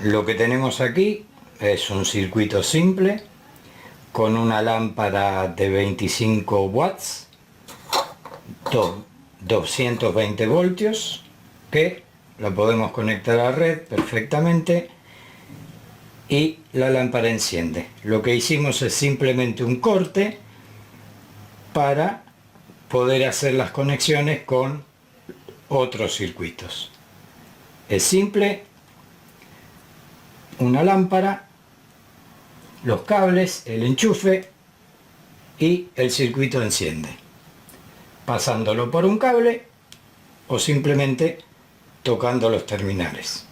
Lo que tenemos aquí es un circuito simple con una lámpara de 25 watts, 220 voltios, que la podemos conectar a la red perfectamente y la lámpara enciende. Lo que hicimos es simplemente un corte para poder hacer las conexiones con otros circuitos. Es simple, una lámpara, los cables, el enchufe y el circuito enciende, pasándolo por un cable o simplemente tocando los terminales.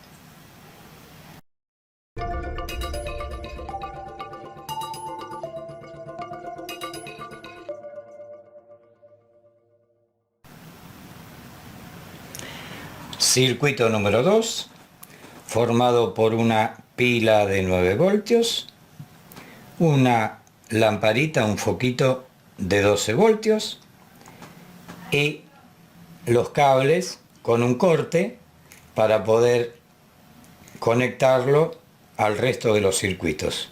Circuito número 2, formado por una pila de 9 voltios, una lamparita, un foquito de 12 voltios y los cables con un corte para poder conectarlo al resto de los circuitos.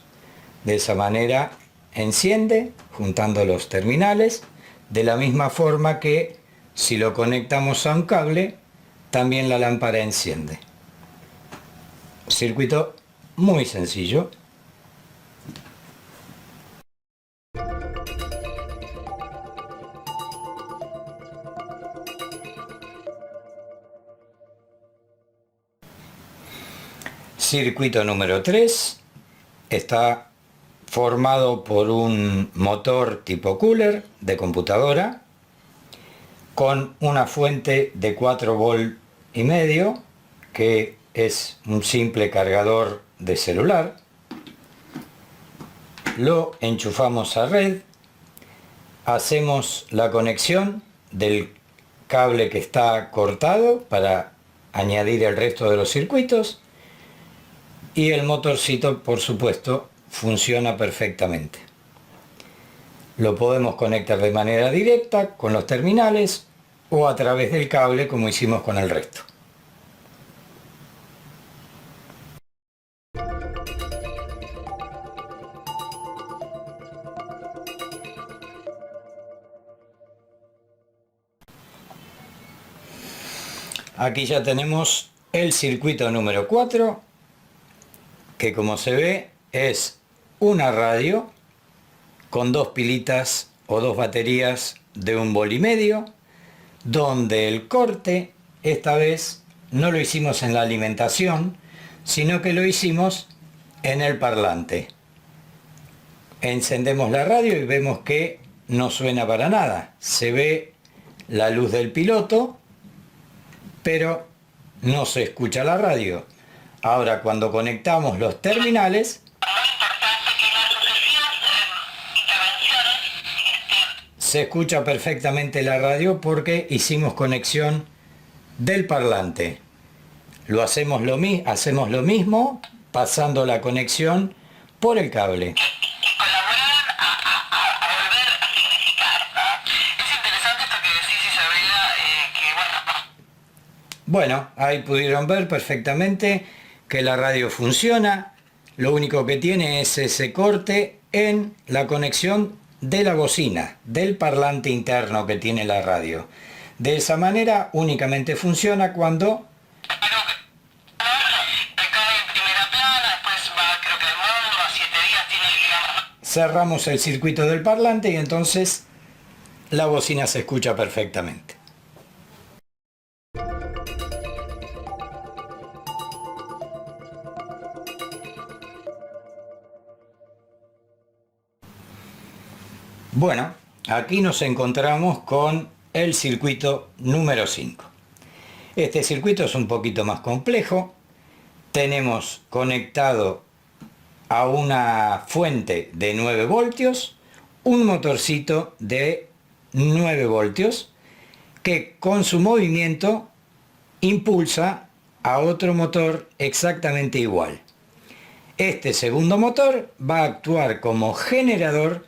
De esa manera enciende juntando los terminales, de la misma forma que si lo conectamos a un cable también la lámpara enciende. Circuito muy sencillo. Circuito número 3 está formado por un motor tipo cooler de computadora con una fuente de 4,5 volts que es un simple cargador de celular. Lo enchufamos a red, hacemos la conexión del cable que está cortado para añadir el resto de los circuitos y el motorcito, por supuesto, funciona perfectamente. Lo podemos conectar de manera directa con los terminales o a través del cable como hicimos con el resto. Aquí ya tenemos el circuito número 4, que como se ve es una radio con 2 pilitas o 2 baterías de 1,5 volts, donde el corte esta vez no lo hicimos en la alimentación, sino que lo hicimos en el parlante. Encendemos la radio y vemos que no suena para nada. Se ve la luz del piloto, pero no se escucha la radio. Ahora, cuando conectamos los terminales, se escucha perfectamente la radio porque hicimos conexión del parlante. Hacemos lo mismo pasando la conexión por el cable. Bueno, ahí pudieron ver perfectamente que la radio funciona. Lo único que tiene es ese corte en la conexión de la bocina, del parlante interno que tiene la radio. De esa manera únicamente funciona cuando cerramos el circuito del parlante y entonces la bocina se escucha perfectamente. Bueno, aquí nos encontramos con el circuito número 5. Este circuito es un poquito más complejo. Tenemos conectado a una fuente de 9 voltios, un motorcito de 9 voltios, que con su movimiento impulsa a otro motor exactamente igual. Este segundo motor va a actuar como generador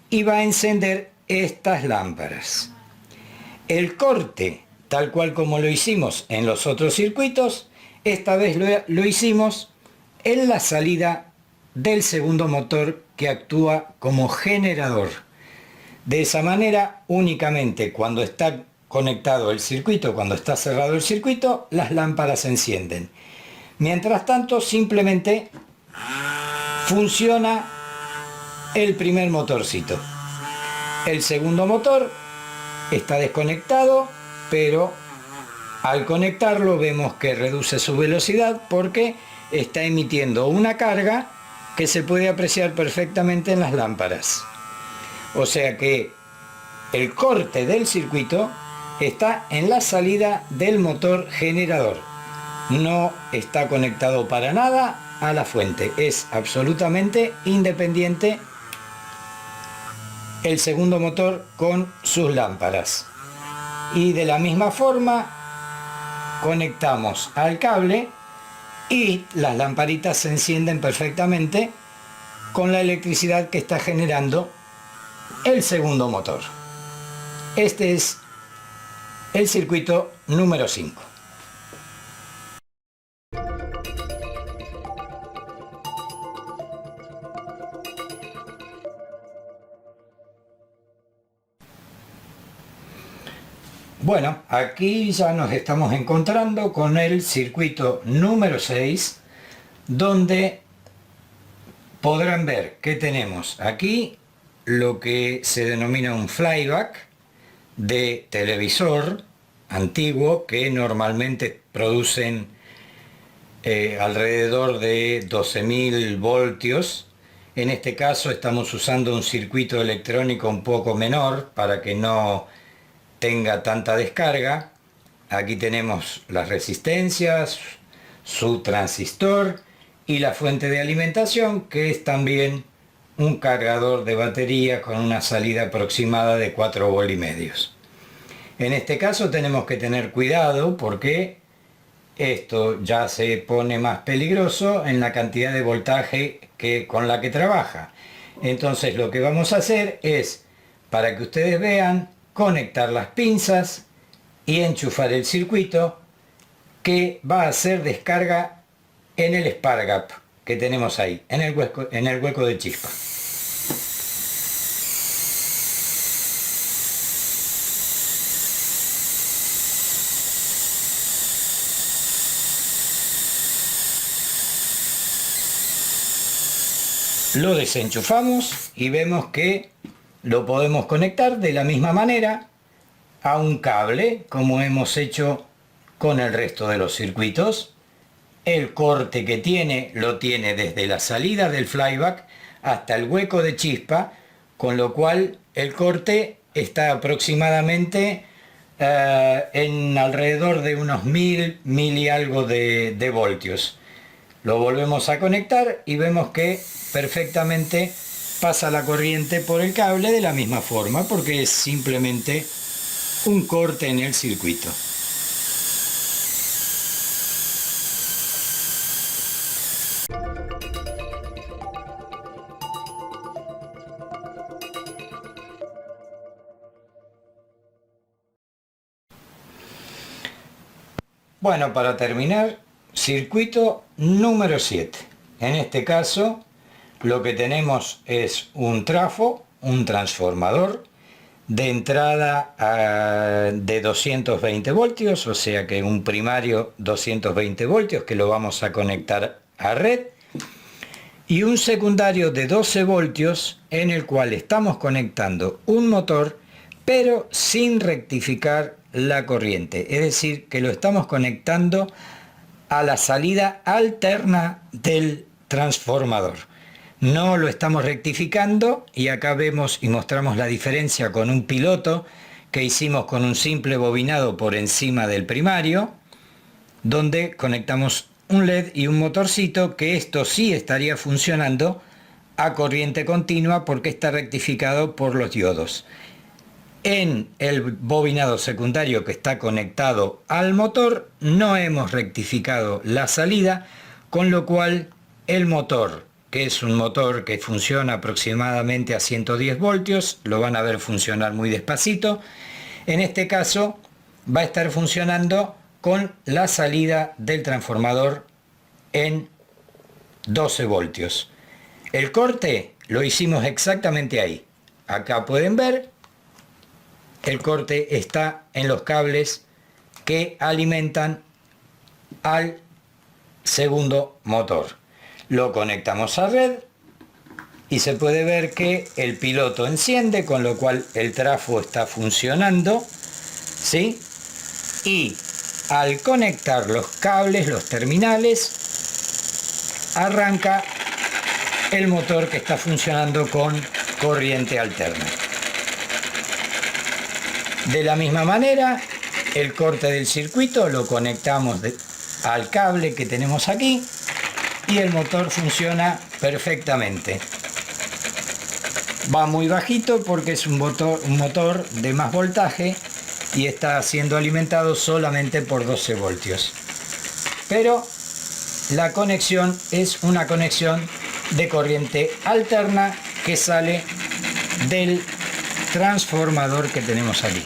y va a encender estas lámparas. El corte, tal cual como lo hicimos en los otros circuitos, esta vez lo hicimos en la salida del segundo motor que actúa como generador. De esa manera, únicamente cuando está conectado el circuito, cuando está cerrado el circuito, las lámparas se encienden. Mientras tanto, simplemente funciona el primer motorcito. El segundo motor está desconectado, pero al conectarlo vemos que reduce su velocidad porque está emitiendo una carga que se puede apreciar perfectamente en las lámparas. O sea que el corte del circuito está en la salida del motor generador. No está conectado para nada a la fuente. Es absolutamente independiente el segundo motor con sus lámparas. Y de la misma forma conectamos al cable y las lamparitas se encienden perfectamente con la electricidad que está generando el segundo motor. Este es el circuito número 5. Bueno, aquí ya nos estamos encontrando con el circuito número 6, donde podrán ver que tenemos aquí lo que se denomina un flyback de televisor antiguo que normalmente producen alrededor de 12.000 voltios. En este caso estamos usando un circuito electrónico un poco menor para que no tenga tanta descarga. Aquí tenemos las resistencias, su transistor y la fuente de alimentación, que es también un cargador de batería con una salida aproximada de 4,5 voltios. En este caso tenemos que tener cuidado porque esto ya se pone más peligroso en la cantidad de voltaje con la que trabaja. Entonces lo que vamos a hacer es, para que ustedes vean, conectar las pinzas y enchufar el circuito que va a hacer descarga en el spark gap que tenemos ahí, en el hueco de chispa. Lo desenchufamos y vemos que lo podemos conectar de la misma manera a un cable, como hemos hecho con el resto de los circuitos. El corte que tiene, lo tiene desde la salida del flyback hasta el hueco de chispa, con lo cual el corte está aproximadamente en alrededor de unos 1000 y algo de voltios. Lo volvemos a conectar y vemos que perfectamente pasa la corriente por el cable de la misma forma, porque es simplemente un corte en el circuito. Bueno, para terminar, circuito número 7. En este caso, lo que tenemos es un trafo, un transformador de entrada de 220 voltios, o sea que un primario 220 voltios que lo vamos a conectar a red, y un secundario de 12 voltios en el cual estamos conectando un motor, pero sin rectificar la corriente, es decir, que lo estamos conectando a la salida alterna del transformador. No lo estamos rectificando, y acá vemos y mostramos la diferencia con un piloto que hicimos con un simple bobinado por encima del primario. donde conectamos un LED y un motorcito, que esto sí estaría funcionando a corriente continua porque está rectificado por los diodos. En el bobinado secundario que está conectado al motor no hemos rectificado la salida, con lo cual el motor, que es un motor que funciona aproximadamente a 110 voltios, lo van a ver funcionar muy despacito, en este caso va a estar funcionando con la salida del transformador en 12 voltios. El corte lo hicimos exactamente ahí. Acá pueden ver, el corte está en los cables que alimentan al segundo motor. Lo conectamos a red y se puede ver que el piloto enciende, con lo cual el trafo está funcionando, ¿sí? Y al conectar los cables, los terminales, arranca el motor que está funcionando con corriente alterna. De la misma manera, el corte del circuito lo conectamos al cable que tenemos aquí y el motor funciona perfectamente. Va muy bajito porque es un motor de más voltaje y está siendo alimentado solamente por 12 voltios. Pero la conexión es una conexión de corriente alterna que sale del transformador que tenemos aquí.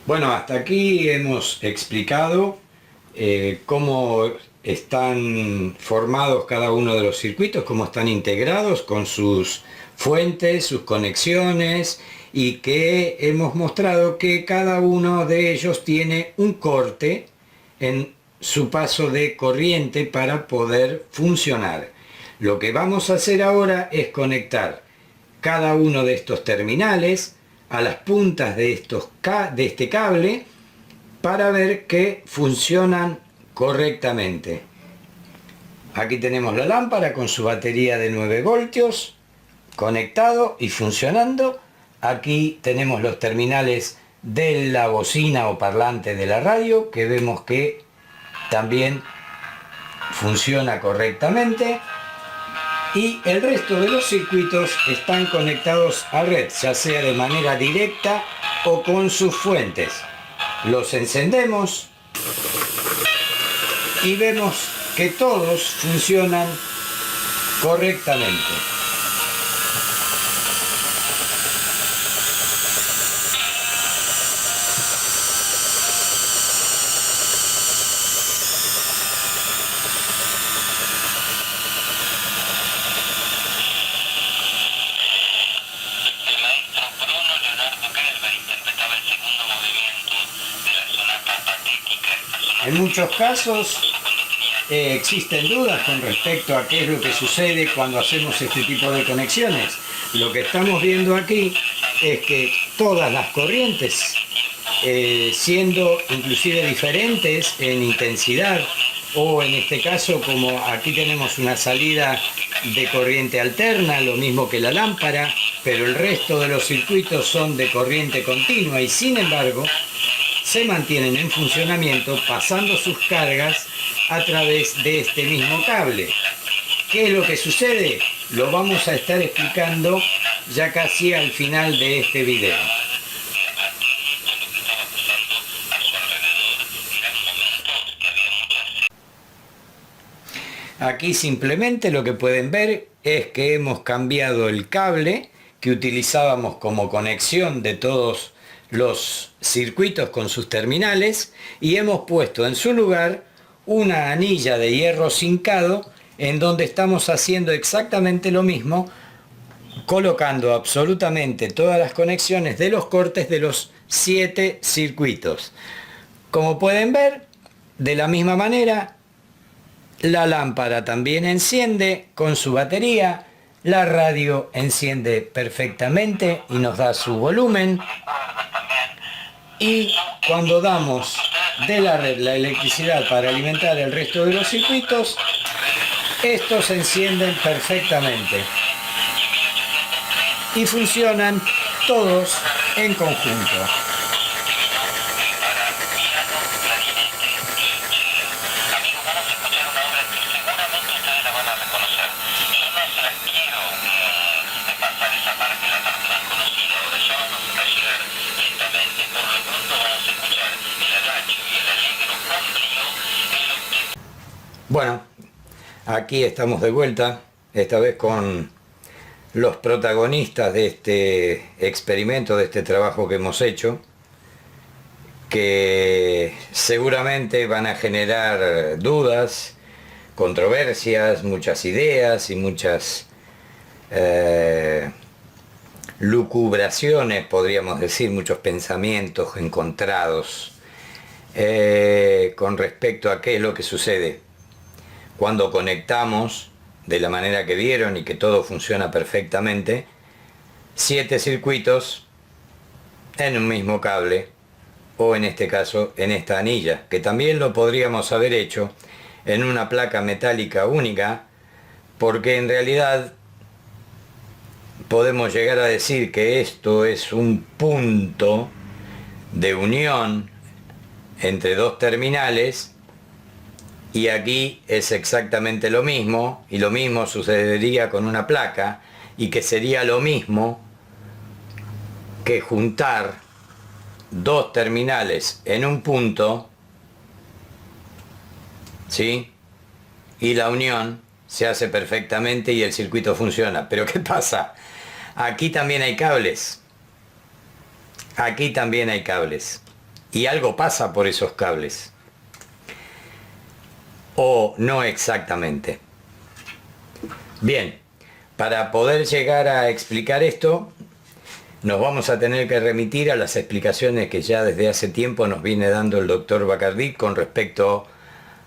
Bueno, hasta aquí hemos explicado cómo están formados cada uno de los circuitos, cómo están integrados con sus fuentes, sus conexiones, y que hemos mostrado que cada uno de ellos tiene un corte en su paso de corriente para poder funcionar. Lo que vamos a hacer ahora es conectar cada uno de estos terminales a las puntas de este cable para ver que funcionan correctamente. Aquí tenemos la lámpara con su batería de 9 voltios conectado y funcionando. Aquí tenemos los terminales de la bocina o parlante de la radio, que vemos que también funciona correctamente. Y el resto de los circuitos están conectados a red, ya sea de manera directa o con sus fuentes. Los encendemos y vemos que todos funcionan correctamente. En muchos casos existen dudas con respecto a qué es lo que sucede cuando hacemos este tipo de conexiones. Lo que estamos viendo aquí es que todas las corrientes, siendo inclusive diferentes en intensidad, o en este caso, como aquí tenemos una salida de corriente alterna, lo mismo que la lámpara, pero el resto de los circuitos son de corriente continua y sin embargo se mantienen en funcionamiento pasando sus cargas a través de este mismo cable. ¿Qué es lo que sucede? Lo vamos a estar explicando ya casi al final de este video. Aquí simplemente lo que pueden ver es que hemos cambiado el cable que utilizábamos como conexión de todos los circuitos con sus terminales y hemos puesto en su lugar una anilla de hierro zincado en donde estamos haciendo exactamente lo mismo, colocando absolutamente todas las conexiones de los cortes de los 7 circuitos. Como pueden ver, de la misma manera, la lámpara también enciende con su batería, la radio enciende perfectamente y nos da su volumen. y cuando damos de la red la electricidad para alimentar el resto de los circuitos, estos se encienden perfectamente y funcionan todos en conjunto. Bueno, aquí estamos de vuelta, esta vez con los protagonistas de este experimento, de este trabajo que hemos hecho, que seguramente van a generar dudas, controversias, muchas ideas y muchas lucubraciones, podríamos decir, muchos pensamientos encontrados con respecto a qué es lo que sucede cuando conectamos de la manera que vieron y que todo funciona perfectamente, 7 circuitos en un mismo cable, o en este caso en esta anilla, que también lo podríamos haber hecho en una placa metálica única, porque en realidad podemos llegar a decir que esto es un punto de unión entre dos terminales, y aquí es exactamente lo mismo, y lo mismo sucedería con una placa, y que sería lo mismo que juntar dos terminales en un punto, ¿sí? Y la unión se hace perfectamente y el circuito funciona. Pero ¿qué pasa? Aquí también hay cables. Aquí también hay cables. Y algo pasa por esos cables. O no exactamente. Bien, para poder llegar a explicar esto, nos vamos a tener que remitir a las explicaciones que ya desde hace tiempo nos viene dando el doctor Bacardí con respecto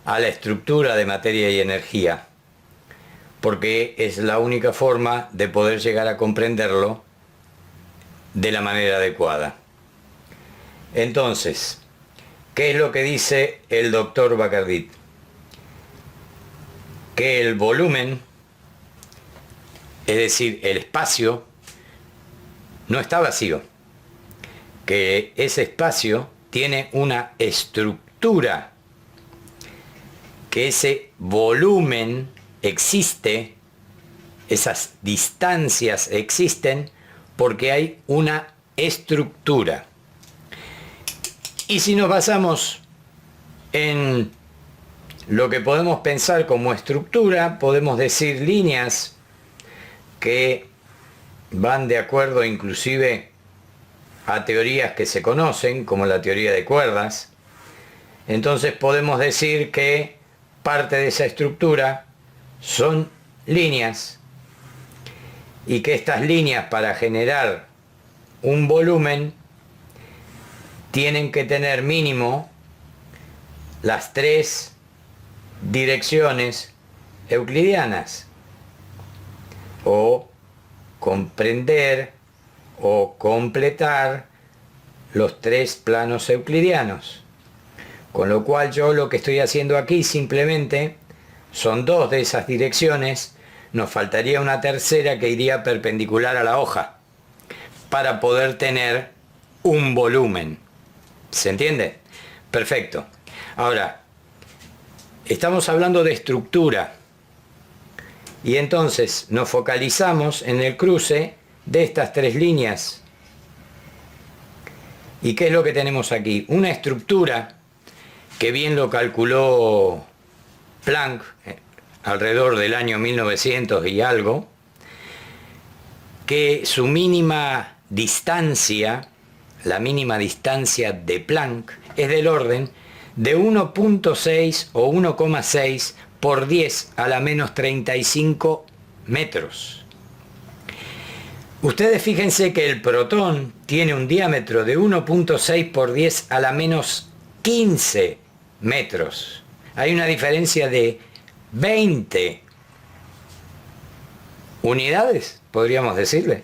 a la estructura de materia y energía, porque es la única forma de poder llegar a comprenderlo de la manera adecuada. Entonces, ¿qué es lo que dice el doctor Bacardí? Que el volumen, es decir, el espacio, no está vacío, que ese espacio tiene una estructura, que ese volumen existe, esas distancias existen porque hay una estructura. Y si nos basamos en lo que podemos pensar como estructura, podemos decir líneas que van de acuerdo inclusive a teorías que se conocen, como la teoría de cuerdas. Entonces podemos decir que parte de esa estructura son líneas, y que estas líneas, para generar un volumen, tienen que tener mínimo las 3 direcciones euclidianas, o comprender o completar los 3 planos euclidianos. Con lo cual yo lo que estoy haciendo aquí simplemente son 2 de esas direcciones, nos faltaría una tercera que iría perpendicular a la hoja para poder tener un volumen. ¿Se entiende? Perfecto. Ahora, estamos hablando de estructura, y entonces nos focalizamos en el cruce de estas 3 líneas. ¿Y qué es lo que tenemos aquí? Una estructura que bien lo calculó Planck alrededor del año 1900 y algo, que su mínima distancia, la mínima distancia de Planck, es del orden de 1.6 o 1,6 por 10 a la menos 35 metros. Ustedes fíjense que el protón tiene un diámetro de 1.6 por 10 a la menos 15 metros. Hay una diferencia de 20 unidades, podríamos decirle.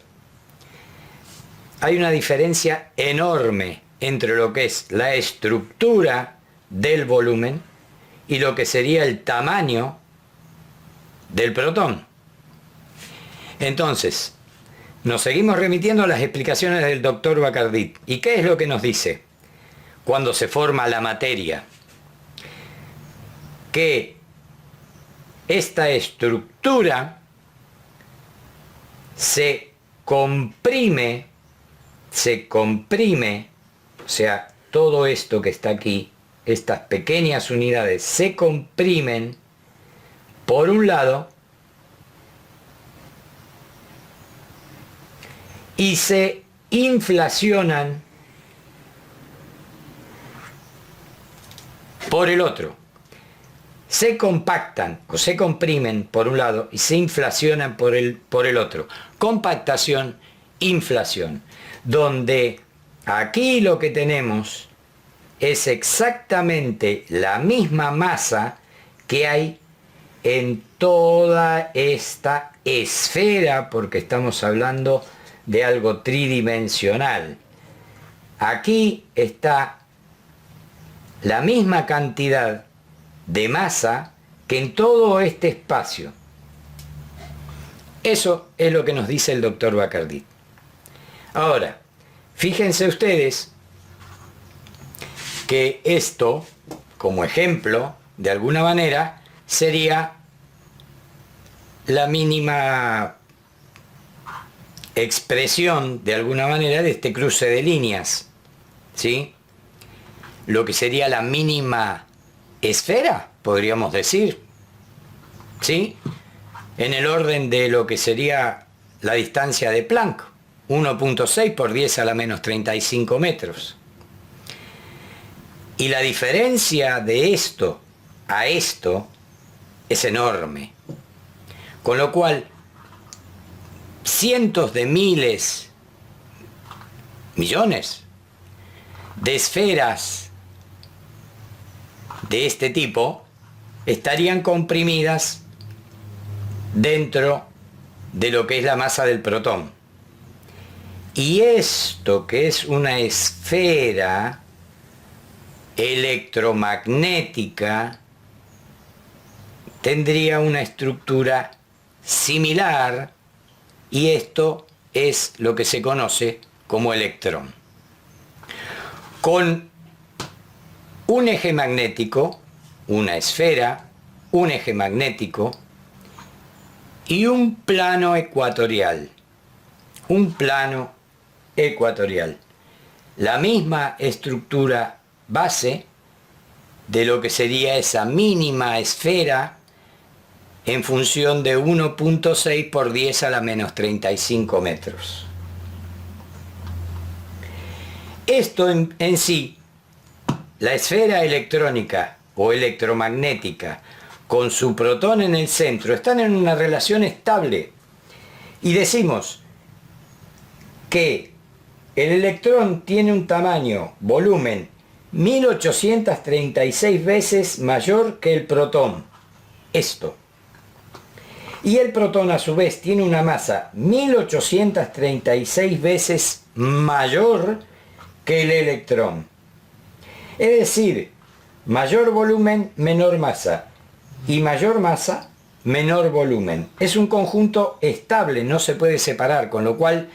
Hay una diferencia enorme entre lo que es la estructura del volumen y lo que sería el tamaño del protón. Entonces, nos seguimos remitiendo a las explicaciones del doctor Bacardí. ¿Y qué es lo que nos dice cuando se forma la materia? Que esta estructura se comprime, o sea, todo esto que está aquí, estas pequeñas unidades se comprimen por un lado y se inflacionan por el otro. Se compactan o se comprimen por un lado y se inflacionan por el otro. Compactación, inflación. Donde aquí lo que tenemos es exactamente la misma masa que hay en toda esta esfera, porque estamos hablando de algo tridimensional. Aquí está la misma cantidad de masa que en todo este espacio. Eso es lo que nos dice el doctor Bacardí. Ahora, fíjense ustedes que esto, como ejemplo, de alguna manera, sería la mínima expresión, de alguna manera, de este cruce de líneas, ¿sí? Lo que sería la mínima esfera, podríamos decir, ¿sí? En el orden de lo que sería la distancia de Planck, 1.6 por 10 a la menos 35 metros. Y la diferencia de esto a esto es enorme. Con lo cual, cientos de miles, millones de esferas de este tipo estarían comprimidas dentro de lo que es la masa del protón. Y esto, que es una esfera electromagnética, tendría una estructura similar, y esto es lo que se conoce como electrón. Con un eje magnético, una esfera, un eje magnético y un plano ecuatorial. Un plano ecuatorial. La misma estructura base de lo que sería esa mínima esfera en función de 1.6 por 10 a la menos 35 metros. Esto en sí, la esfera electrónica o electromagnética con su protón en el centro están en una relación estable, y decimos que el electrón tiene un tamaño, volumen, 1836 veces mayor que el protón. Esto. Y el protón a su vez tiene una masa 1836 veces mayor que el electrón. Es decir, mayor volumen, menor masa. Y mayor masa, menor volumen. Es un conjunto estable, no se puede separar, con lo cual,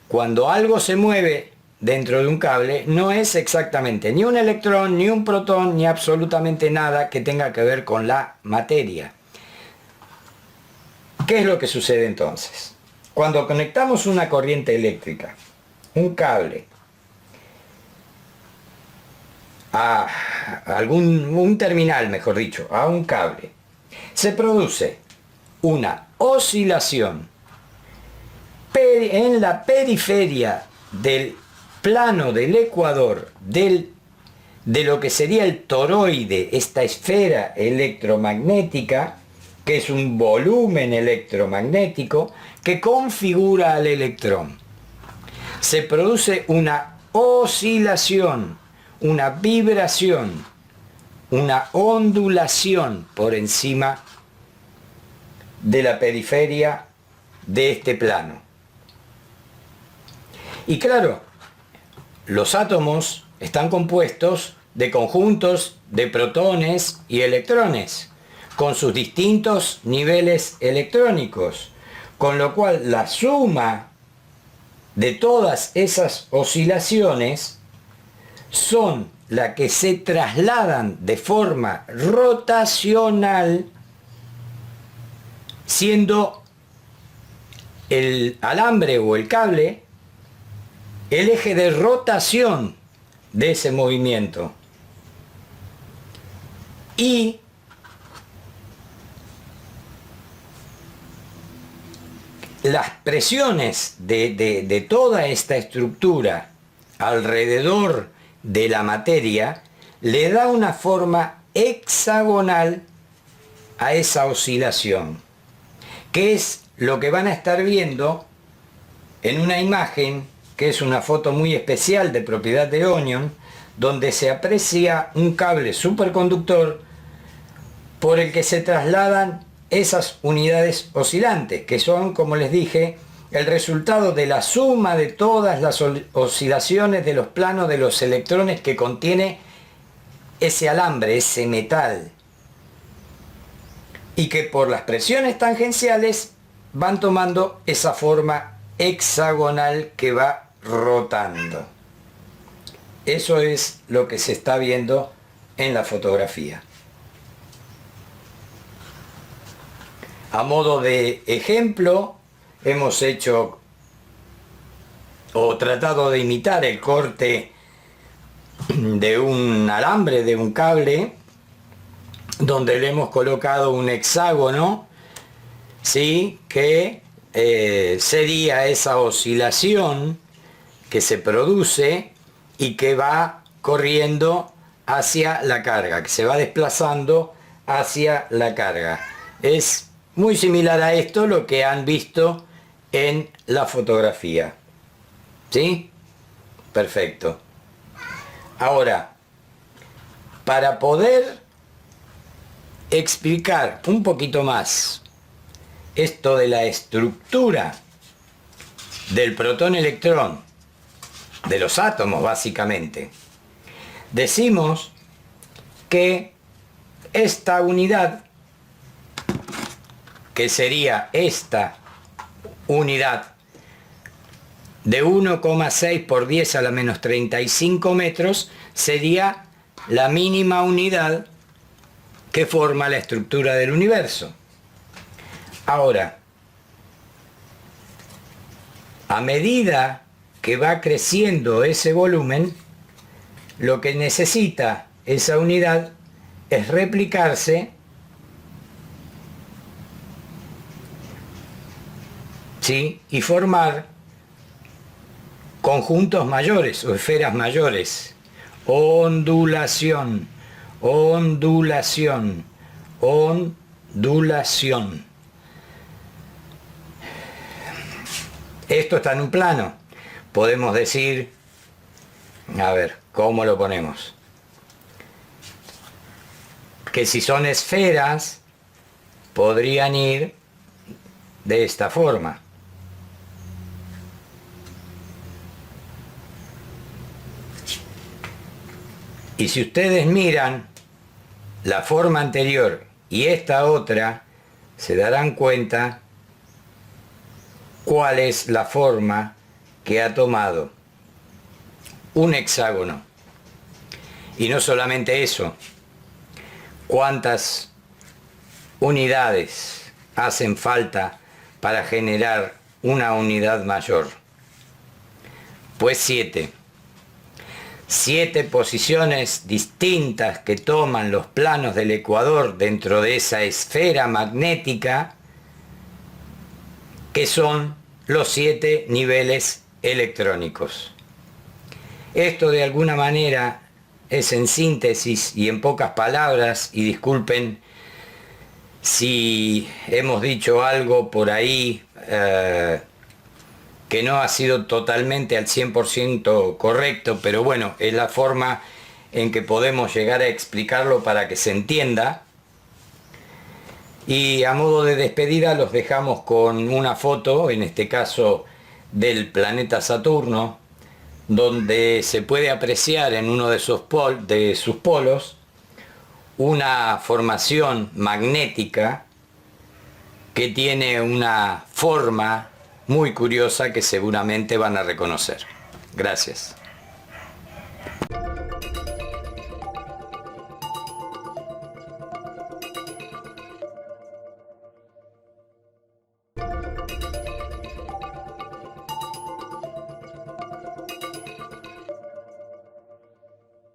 cuando algo se mueve dentro de un cable, no es exactamente ni un electrón, ni un protón, ni absolutamente nada que tenga que ver con la materia. ¿Qué es lo que sucede entonces? Cuando conectamos una corriente eléctrica, un cable, a un terminal, mejor dicho, a un cable, se produce una oscilación en la periferia del plano del ecuador de lo que sería el toroide, esta esfera electromagnética, que es un volumen electromagnético que configura al electrón. Se produce una oscilación, una vibración, una ondulación por encima de la periferia de este plano. Y claro, los átomos están compuestos de conjuntos de protones y electrones, con sus distintos niveles electrónicos, con lo cual la suma de todas esas oscilaciones son las que se trasladan de forma rotacional, siendo el alambre o el cable el eje de rotación de ese movimiento. Y las presiones de toda esta estructura alrededor de la materia le da una forma hexagonal a esa oscilación, que es lo que van a estar viendo en una imagen que es una foto muy especial de propiedad de Onion, donde se aprecia un cable superconductor por el que se trasladan esas unidades oscilantes, que son, como les dije, el resultado de la suma de todas las oscilaciones de los planos de los electrones que contiene ese alambre, ese metal, y que por las presiones tangenciales van tomando esa forma hexagonal que va rotando. Eso es lo que se está viendo en la fotografía. A modo de ejemplo, hemos hecho o tratado de imitar el corte de un alambre, de un cable, donde le hemos colocado un hexágono, ¿sí?, que sería esa oscilación que se produce y que va corriendo hacia la carga, que se va desplazando hacia la carga. Es muy similar a esto lo que han visto en la fotografía. ¿Sí? Perfecto. Ahora, para poder explicar un poquito más esto de la estructura del protón-electrón, de los átomos básicamente, decimos que esta unidad, que sería esta unidad de 1,6 por 10 a la menos 35 metros, sería la mínima unidad que forma la estructura del universo. Ahora, a medida que va creciendo ese volumen, lo que necesita esa unidad es replicarse, ¿sí?, y formar conjuntos mayores o esferas mayores. Ondulación, ondulación, ondulación. Esto está en un plano. Podemos decir, a ver, ¿cómo lo ponemos? Que si son esferas, podrían ir de esta forma. Y si ustedes miran la forma anterior y esta otra, se darán cuenta cuál es la forma que ha tomado un hexágono. Y no solamente eso, cuántas unidades hacen falta para generar una unidad mayor. Pues 7. 7 posiciones distintas que toman los planos del ecuador dentro de esa esfera magnética, que son los 7 niveles electrónicos. Esto de alguna manera es en síntesis y en pocas palabras, y disculpen si hemos dicho algo por ahí que no ha sido totalmente al 100% correcto, pero bueno, es la forma en que podemos llegar a explicarlo para que se entienda. Y a modo de despedida los dejamos con una foto, en este caso del planeta Saturno, donde se puede apreciar en uno de sus polos una formación magnética que tiene una forma muy curiosa que seguramente van a reconocer. Gracias.